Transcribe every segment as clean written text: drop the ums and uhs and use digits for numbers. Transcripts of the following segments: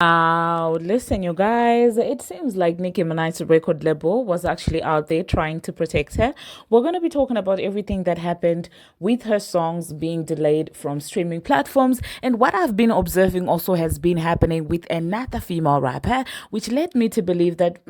Listen, you guys, it seems like Nicki Minaj's record label was actually out there trying to protect her. We're going to be talking about everything that happened with her songs being delayed from streaming platforms, and what I've been observing also has been happening with another female rapper, which led me to believe that,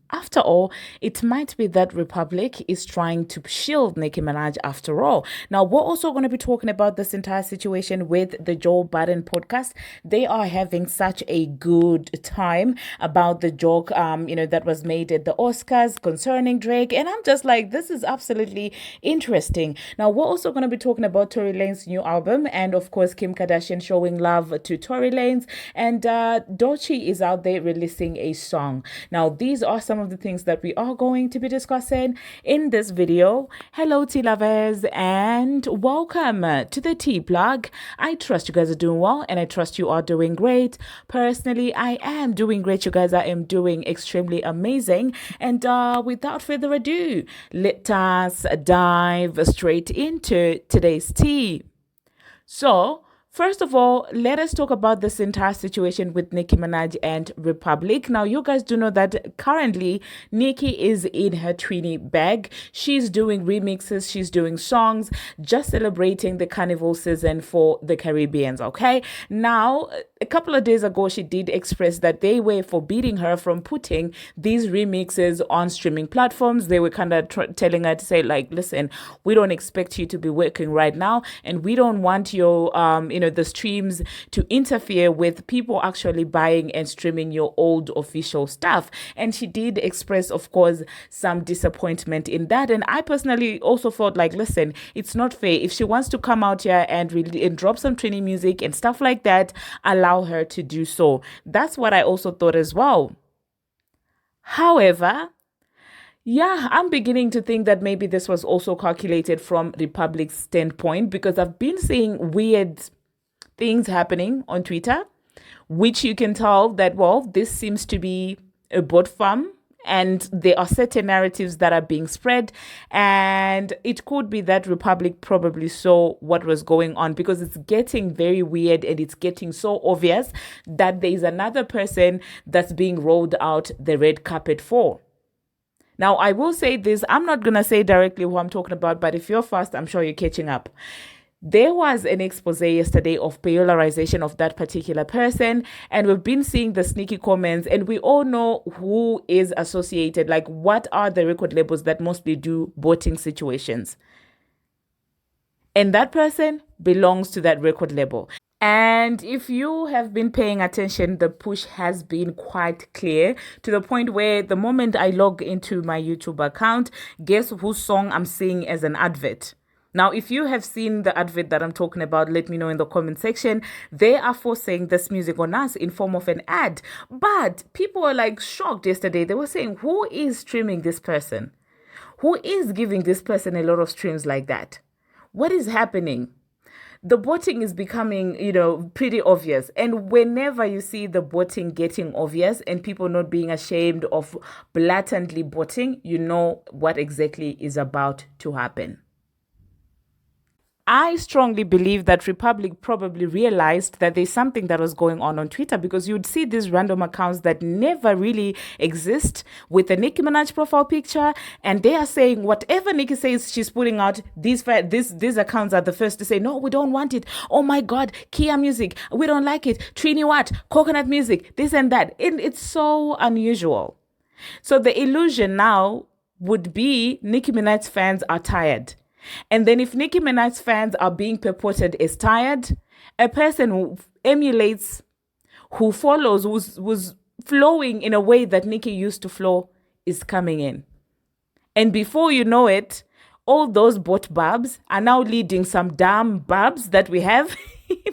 after all, it might be that Republic is trying to shield Nicki Minaj after all. Now, we're also going to be talking about this entire situation with the Joe Budden podcast. They are having such a good time about the joke, that was made at the Oscars concerning Drake. And I'm just like, this is absolutely interesting. Now, we're also going to be talking about Tory Lanez's new album and, of course, Kim Kardashian showing love to Tory Lanez. And Doechii is out there releasing a song. Now, these are some of the things that we are going to be discussing in this video. Hello, tea lovers, and welcome to the tea plug. I trust you guys are doing well, and I trust you are doing great. Personally, I am doing great, you guys. I am doing extremely amazing. And without further ado, let us dive straight into today's tea. So, first of all, let us talk about this entire situation with Nicki Minaj and Republic. Now, you guys do know that currently Nicki is in her Trini bag. She's doing remixes, she's doing songs, just celebrating the carnival season for the Caribbeans, okay? Now, a couple of days ago, she did express that they were forbidding her from putting these remixes on streaming platforms. They were kind of telling her to say, like, listen, we don't expect you to be working right now, and we don't want your, the streams to interfere with people actually buying and streaming your old official stuff. And she did express, of course, some disappointment in that. And I personally also thought, like, listen, it's not fair. If she wants to come out here and really and drop some Trini music and stuff like that, allow her to do so. That's what I also thought as well. However, yeah, I'm beginning to think that maybe this was also calculated from Republic's standpoint, because I've been seeing weird things happening on Twitter, which you can tell that, well, this seems to be a bot farm, and there are certain narratives that are being spread, and it could be that Republic probably saw what was going on, because it's getting very weird and it's getting so obvious that there is another person that's being rolled out the red carpet for. Now, I will say this, I'm not going to say directly who I'm talking about, but if you're fast, I'm sure you're catching up. There was an expose yesterday of polarization of that particular person, and we've been seeing the sneaky comments, and we all know who is associated, like what are the record labels that mostly do voting situations. And that person belongs to that record label. And if you have been paying attention, the push has been quite clear, to the point where the moment I log into my YouTube account, guess whose song I'm seeing as an advert? Now, if you have seen the advert that I'm talking about, let me know in the comment section. They are forcing this music on us in form of an ad. But people were like shocked yesterday. They were saying, who is streaming this person? Who is giving this person a lot of streams like that? What is happening? The botting is becoming, pretty obvious. And whenever you see the botting getting obvious and people not being ashamed of blatantly botting, you know what exactly is about to happen. I strongly believe that Republic probably realized that there's something that was going on Twitter, because you'd see these random accounts that never really exist with a Nicki Minaj profile picture, and they are saying whatever Nicki says she's putting out, these accounts are the first to say, no, we don't want it. Oh my God, Kia music, we don't like it. Trini what? Coconut music, this and that. It's so unusual. So the illusion now would be Nicki Minaj fans are tired. And then if Nicki Minaj's fans are being purported as tired, a person who emulates, who follows, who's flowing in a way that Nicki used to flow is coming in. And before you know it, all those bot Barbz are now leading some damn Barbz that we have.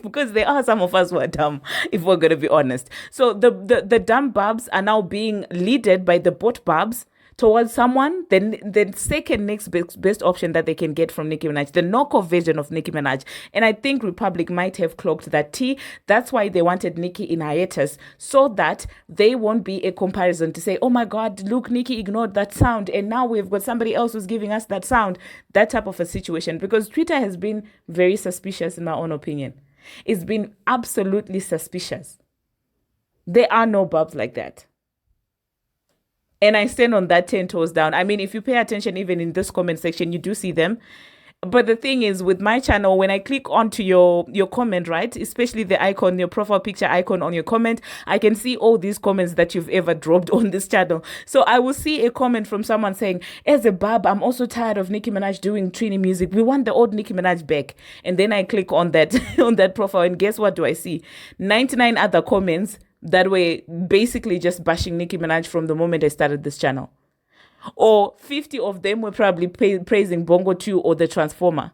Because there are some of us who are dumb, if we're going to be honest. So the dumb Barbz are now being leaded by the bot Barbz towards someone, then the second next best option that they can get from Nicki Minaj, the knockoff version of Nicki Minaj. And I think Republic might have clocked that tea. That's why they wanted Nicki in hiatus, so that they won't be a comparison to say, oh my God, look, Nicki ignored that sound, and now we've got somebody else who's giving us that sound. That type of a situation, because Twitter has been very suspicious in my own opinion. It's been absolutely suspicious. There are no Barbz like that. And I stand on that 10 toes down. I mean, if you pay attention, even in this comment section, you do see them. But the thing is, with my channel, when I click onto your comment, right, especially the icon, your profile picture icon on your comment, I can see all these comments that you've ever dropped on this channel. So I will see a comment from someone saying, as a Bab, I'm also tired of Nicki Minaj doing Trini music. We want the old Nicki Minaj back. And then I click on that on that profile, and guess what do I see? 99 other comments that were basically just bashing Nicki Minaj from the moment I started this channel. Or 50 of them were probably praising Bongo 2 or the Transformer.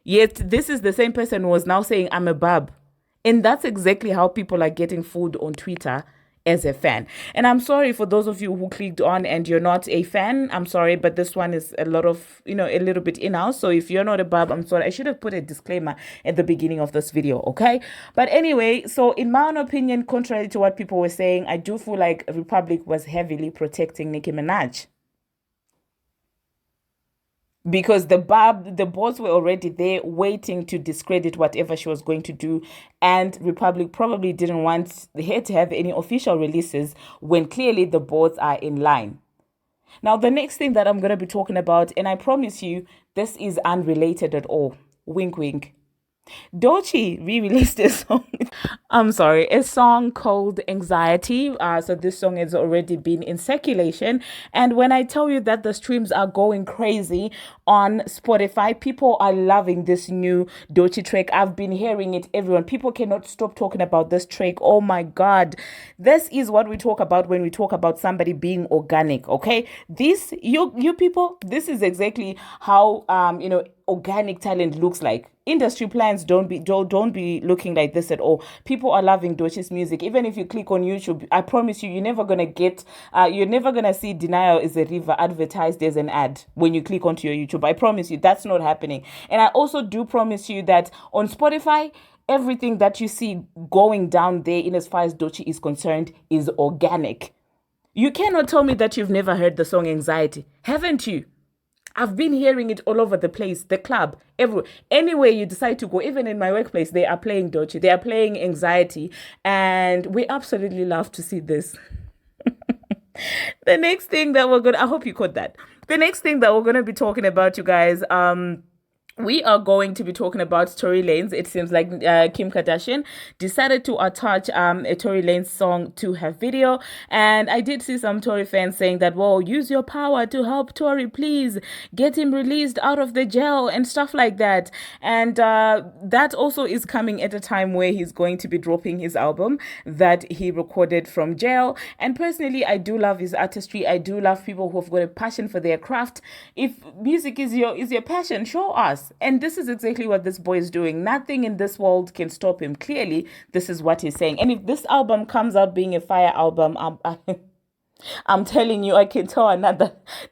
Yet this is the same person who was now saying, I'm a Bab. And that's exactly how people are getting food on Twitter as a fan. And I'm sorry for those of you who clicked on and you're not a fan. I'm sorry, but this one is a little bit in-house. So if you're not a Bab, I'm sorry. I should have put a disclaimer at the beginning of this video, okay? But anyway, so in my own opinion, contrary to what people were saying, I do feel like Republic was heavily protecting Nicki Minaj. Because the bots were already there waiting to discredit whatever she was going to do. And Republic probably didn't want her to have any official releases when clearly the bots are in line. Now, the next thing that I'm going to be talking about, and I promise you, this is unrelated at all. Wink, wink. Doechii re-released a song. A song called Anxiety. So this song has already been in circulation. And when I tell you that the streams are going crazy on Spotify, people are loving this new Doechii track. I've been hearing it, everyone. People cannot stop talking about this track. Oh my God. This is what we talk about when we talk about somebody being organic, okay? This, you people, this is exactly how, organic talent looks like. Industry plans don't be looking like this at all. People are loving Doechii's music. Even if you click on YouTube, I promise you're never gonna see Denial is a River advertised as an ad when you click onto your YouTube. I promise you that's not happening. And I also do promise you that on Spotify, everything that you see going down there in as far as Doechii is concerned is organic. You cannot tell me that you've never heard the song Anxiety, haven't you? I've been hearing it all over the place, the club, anywhere you decide to go, even in my workplace, they are playing Doechii, they are playing Anxiety, and we absolutely love to see this. The next thing that I hope you caught that. The next thing that we're going to be talking about, you guys, we are going to be talking about Tory Lanez. It seems like Kim Kardashian decided to attach a Tory Lanez song to her video. And I did see some Tory fans saying that, well, use your power to help Tory, please. Get him released out of the jail and stuff like that. And that also is coming at a time where he's going to be dropping his album that he recorded from jail. And personally, I do love his artistry. I do love people who've got a passion for their craft. If music is your passion, show us. And this is exactly what this boy is doing. Nothing in this world can stop him. Clearly, this is what he's saying. And if this album comes out being a fire album, I'm telling you, I can tell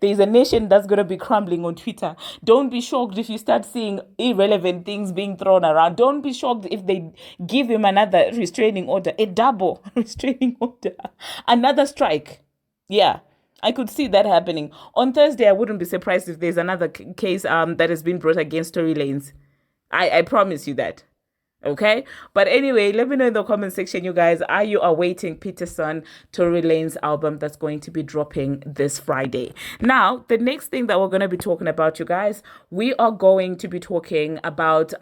there's a nation that's going to be crumbling on Twitter. Don't be shocked if you start seeing irrelevant things being thrown around. Don't be shocked if they give him another restraining order, a double restraining order, another strike. Yeah. I could see that happening. On Thursday, I wouldn't be surprised if there's another case that has been brought against Tory Lanez. I promise you that. Okay? But anyway, let me know in the comment section, you guys, are you awaiting Peterson Tory Lanez album that's going to be dropping this Friday? Now, the next thing that we're going to be talking about, you guys, we are going to be talking about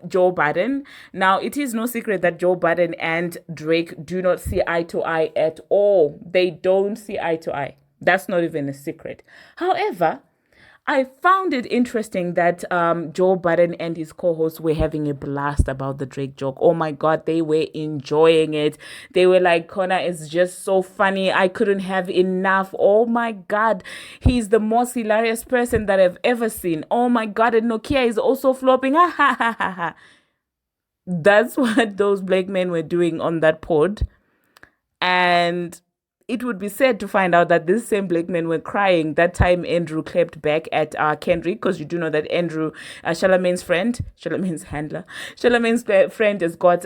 Joe Budden. Now, it is no secret that Joe Budden and Drake do not see eye to eye at all. They don't see eye to eye. That's not even a secret. However, I found it interesting that Joe Budden and his co-hosts were having a blast about the Drake joke. Oh my God, they were enjoying it. They were like, Connor is just so funny. I couldn't have enough. Oh my God, he's the most hilarious person that I've ever seen. Oh my God, and Nokia is also flopping. Ha ha ha ha ha. That's what those black men were doing on that pod. And it would be sad to find out that these same black men were crying that time Andrew clapped back at Kendrick, because you do know that Andrew, Charlamagne's friend has got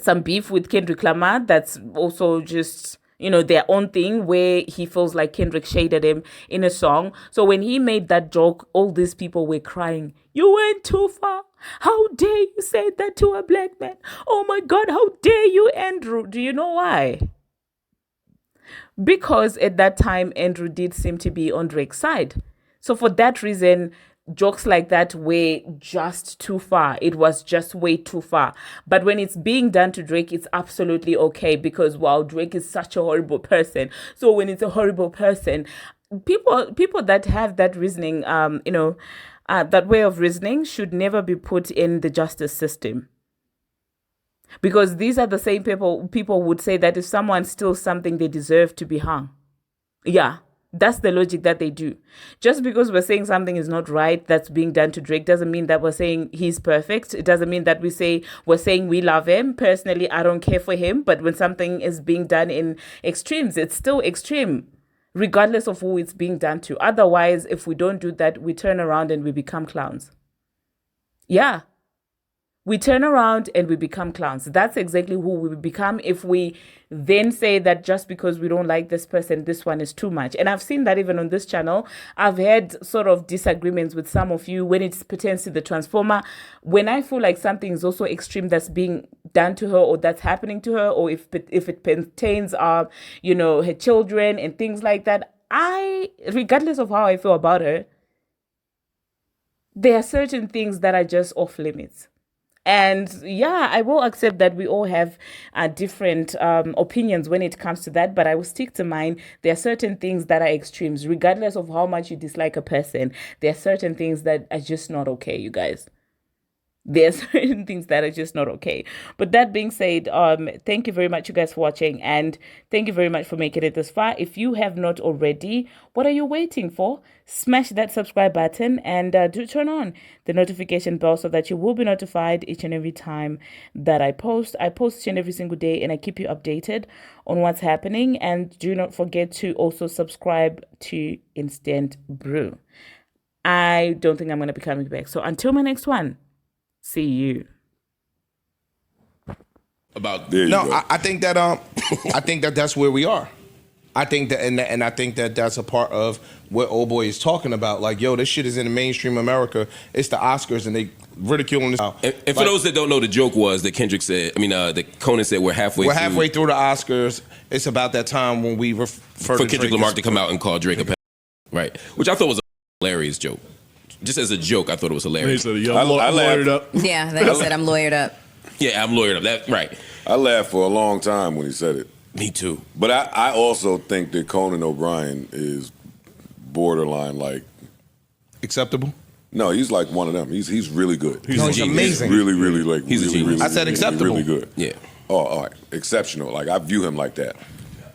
some beef with Kendrick Lamar. That's also just, their own thing, where he feels like Kendrick shaded him in a song. So when he made that joke, all these people were crying, you went too far. How dare you say that to a black man? Oh my God, how dare you, Andrew? Do you know why? Because at that time, Andrew did seem to be on Drake's side. So for that reason, jokes like that were just too far. It was just way too far. But when it's being done to Drake, it's absolutely okay because, wow, Drake is such a horrible person. So when it's a horrible person, people that have that reasoning, that way of reasoning should never be put in the justice system. Because these are the same people would say that if someone steals something, they deserve to be hung. Yeah, that's the logic that they do. Just because we're saying something is not right that's being done to Drake doesn't mean that we're saying he's perfect. It doesn't mean that we're saying we love him. Personally, I don't care for him. But when something is being done in extremes, it's still extreme, regardless of who it's being done to. Otherwise, if we don't do that, we turn around and we become clowns. Yeah. We turn around and we become clowns. That's exactly who we become if we then say that just because we don't like this person, this one is too much. And I've seen that even on this channel. I've had sort of disagreements with some of you when it pertains to the Transformer. When I feel like something is also extreme that's being done to her or that's happening to her, or if it pertains, her children and things like that, regardless of how I feel about her, there are certain things that are just off limits. And yeah, I will accept that we all have different opinions when it comes to that, but I will stick to mine. There are certain things that are extremes, regardless of how much you dislike a person. There are certain things that are just not okay, you guys. There are certain things that are just not okay. But that being said, thank you very much, you guys, for watching, and thank you very much for making it this far. If you have not already, what are you waiting for? Smash that subscribe button and do turn on the notification bell so that you will be notified each and every time that I post. I post each and every single day, and I keep you updated on what's happening. And do not forget to also subscribe to Instant Brew. I don't think I'm going to be coming back. So until my next one. See you. I think that I think that that's where we are. I think that, and I think that that's a part of what Old Boy is talking about. Like, yo, this shit is in the mainstream America. It's the Oscars, and they ridiculing this. And for those that don't know, the joke was that that Conan said we're halfway through the Oscars. It's about that time when we refer for Kendrick Lamar to come out and call Drake a pedophile, right? Which I thought was a hilarious joke. Just as a joke, I thought it was hilarious. He said, I'm lawyered up. Yeah, then he said, I'm lawyered up. Yeah, I'm lawyered up. That right. I laughed for a long time when he said it. Me too. But I also think that Conan O'Brien is borderline like acceptable. No, he's like one of them. He's really good. He's amazing. Really, really like. He's a genius. I said acceptable. Really good. Yeah. Oh, all right. Exceptional. Like I view him like that.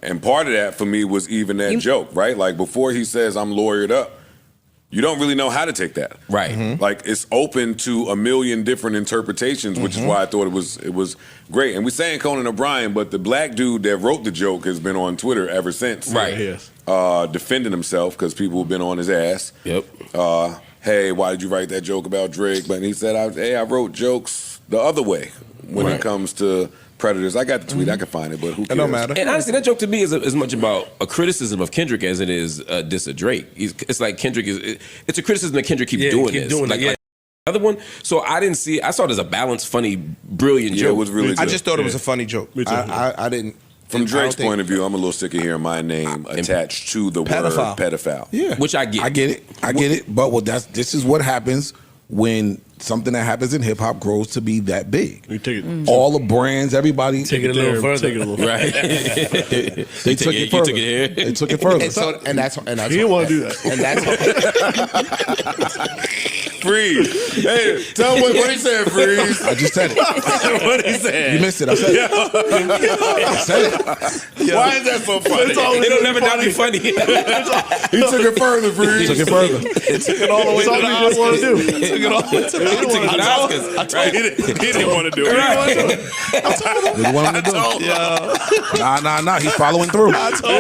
And part of that for me was even that joke, right? Like before he says I'm lawyered up, you don't really know how to take that. Right. Mm-hmm. Like it's open to a million different interpretations, which is why I thought it was great. And we're saying Conan O'Brien, but the black dude that wrote the joke has been on Twitter ever since. Right. Yes. Defending himself because people have been on his ass. Yep. Hey, why did you write that joke about Drake? But he said, I wrote jokes the other way when it comes to predators. I got the tweet. I can find it, but who cares? It don't matter. And honestly, that joke to me is as much about a criticism of Kendrick as it is a diss of Drake. It's like Kendrick it's a criticism that Kendrick keeps doing this. Like other one. So I saw it as a balanced, funny, brilliant joke. It was really good. I just thought it was a funny joke. Me too. I didn't. From Drake's point of view, I'm a little sick of hearing my name attached to the word pedophile. Yeah, which I get. I get it. But this is what happens when something that happens in hip hop grows to be that big. You take it. All the brands, everybody Take it a little further. Right. they took it further. They took it further. And that's he didn't want to do that. And that's Freeze. Hey, tell him what he said, Freeze. I just said it. What he said? You missed it. I said it. I said it. Why is that so funny? It'll never not be funny. He took it further, Freeze. Took it further. Took it all the way to the Oscars. Want to do. Took it all the way to the Oscars. He didn't want to do it. Didn't want him to do it. Nah. He's following through. I told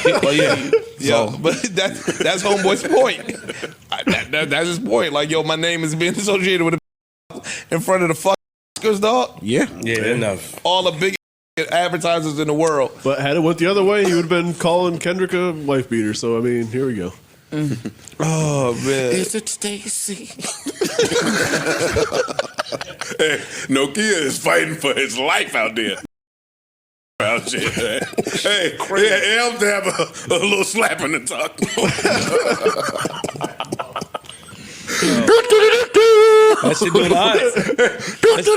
him. Well, yeah. Yo, but that's Homeboy's point. That's his point. Like, yo, my name is being associated with in front of the Oscars, dog. Yeah. Enough. All the big advertisers in the world. But had it went the other way, he would have been calling Kendrick a wife beater. So, I mean, here we go. Oh man. Is it Stacy? Hey, Nokia is fighting for his life out there. Out there. Hey, it helps to have a little slap in the talk. That shit doing all right.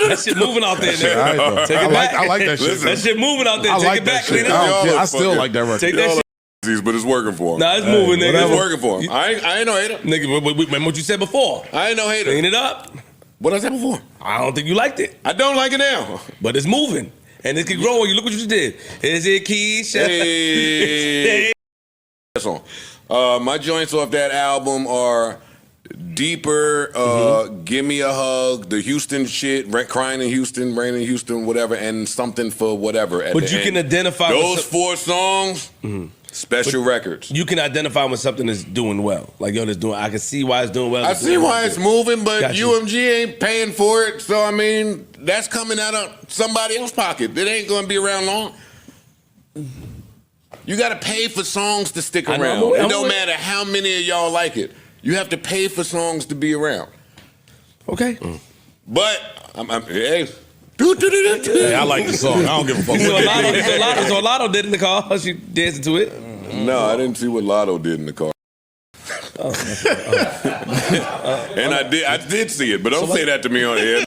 That shit moving out there, nigga. Take it back. I like that shit. That shit moving out there. I Take like it that back. shit. Clean it up. I still like that record. Take that shit. But it's working for him. Nah, it's moving, nigga. It's working for him. I ain't no hater. Nigga, remember what you said before. I ain't no hater. Clean it up. What I said before? I don't think you liked it. I don't like it now. But it's moving. And it can grow. You look what you just did. Is it Keisha? Hey. That song. My joints off that album are Deeper, Give Me a Hug, the Houston shit, Crying in Houston, Rain in Houston, whatever, and Something for Whatever. But you can identify those 4 songs. Special records. You can identify when something is doing well. Like, yo, this doing. I can see why it's doing well. I see why it's moving, but Got you. UMG ain't paying for it. So I mean, that's coming out of somebody else's pocket. It ain't going to be around long. You got to pay for songs to stick I know, around. I'm It with- don't matter how many of y'all like it. You have to pay for songs to be around. Okay. But hey. Hey, I like the song. I don't give a fuck. So Lotto did in the car. She dancing to it. No, I didn't see what Lotto did in the car. And I did see it, but don't say that to me on air.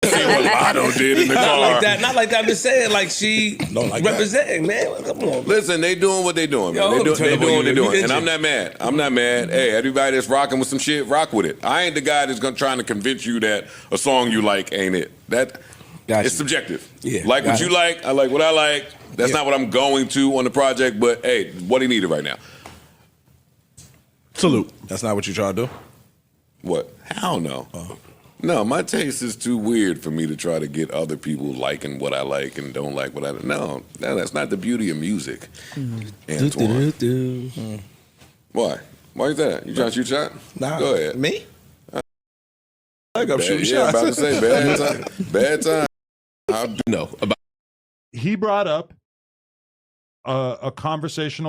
See what Lotto did in the car. Not like that. Not like that. I'm just saying, like she like representing, man. Come on. Listen, they doing what they doing, man. Yo, They doing what they doing. And you. I'm not mad. I'm not mad. Hey, everybody that's rocking with some shit, rock with it. I ain't the guy that's trying to convince you that a song you like ain't it. That it's subjective. Yeah, like what you like, I like what I like. That's not what I'm going to on the project, but hey, what he needed right now. Salute. That's not what you try to do? What? Hell no. No, my taste is too weird for me to try to get other people liking what I like and don't like what I don't. No, that's not the beauty of music. Antoine. Why? Why is that? You trying to shoot a shot? Nah. Go ahead. Me? I got shooting Yeah, shots. about to say bad time. Bad time. No, about He brought up a conversational